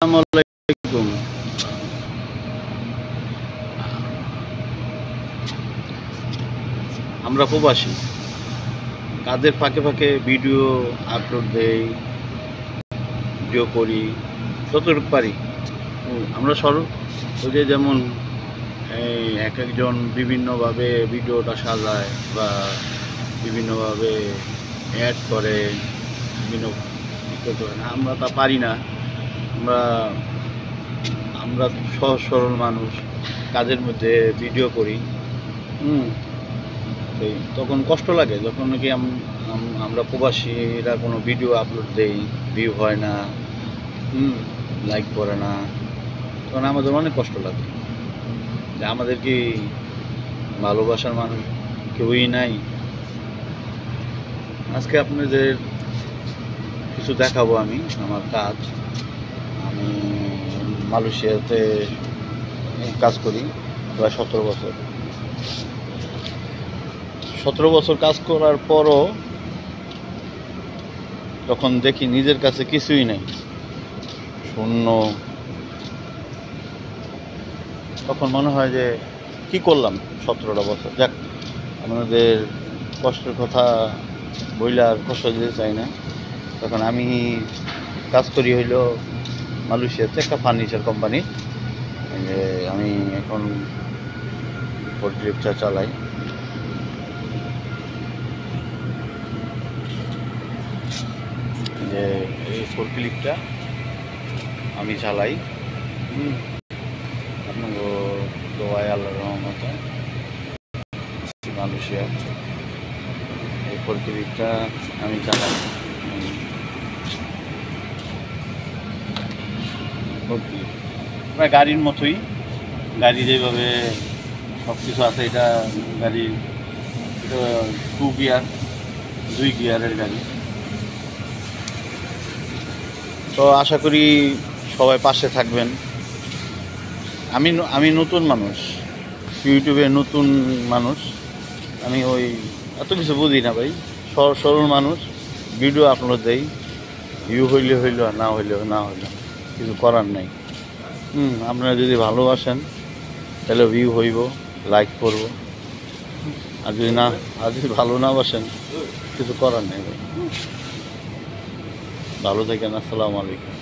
আলাইকুম। আমরা প্রবাসী, কাজের ফাঁকে ফাঁকে ভিডিও আপলোড দেই, ভিডিও করি যতটুকু পারি। আমরা ওই যে যেমন এই এক একজন বিভিন্নভাবে ভিডিওটা সাজায় বা বিভিন্নভাবে অ্যাড করে, বিভিন্ন করে না, আমরা তা পারি না। আমরা আমরা সহজ সরল মানুষ, কাজের মধ্যে ভিডিও করি। তখন কষ্ট লাগে যখন নাকি আমরা প্রবাসীরা কোনো ভিডিও আপলোড দেই, ভিউ হয় না, লাইক করে না, তখন আমাদের অনেক কষ্ট লাগে যে আমাদের কি ভালোবাসার মানুষ কেউই নাই। আজকে আপনাদের কিছু দেখাবো আমি আমার কাজ। আমি মালয়েশিয়াতে কাজ করি প্রায় 17 বছর কাজ করার পরও যখন দেখি নিজের কাছে কিছুই নেই, শূন্য, তখন মনে হয় যে কি করলাম 17টা বছর। যাক, আমাদের কষ্টের কথা বইলে আর কষ্ট দিতে চাই না। তখন আমি কাজ করি হইল মালয়েশিয়াতে একটা ফার্নিচার কোম্পানি। যে আমি এখন ফোর্কলিফটটা চালাই। যে এই ফোর্কলিফটটা আমি চালাই আপনার দোয়ায় আল্লাহর রহমতে মালয়েশিয়া। এই ফোর্কলিফটটা আমি চালাই। প্রায় গাড়ির মতোই, গাড়ি যেভাবে সব কিছু আছে, এটা গাড়ি, এটা 2 গিয়ার, 2 গিয়ারের গাড়ি। তো আশা করি সবাই পাশে থাকবেন। আমি নতুন মানুষ, ইউটিউবে নতুন মানুষ। আমি ওই এত কিছু বুঝি না ভাই, সরল মানুষ, ভিডিও আপলোড দেই, ভিউ হইলে হইল, আর না হইলে না হইল, কিছু করার নাই। আপনারা যদি ভালোবাসেন তাহলে ভিউ হইব, লাইক করব। আর যদি ভালো না বাসেন, কিছু করার নেই ভাই। ভালো থাকেন। আসসালামু আলাইকুম।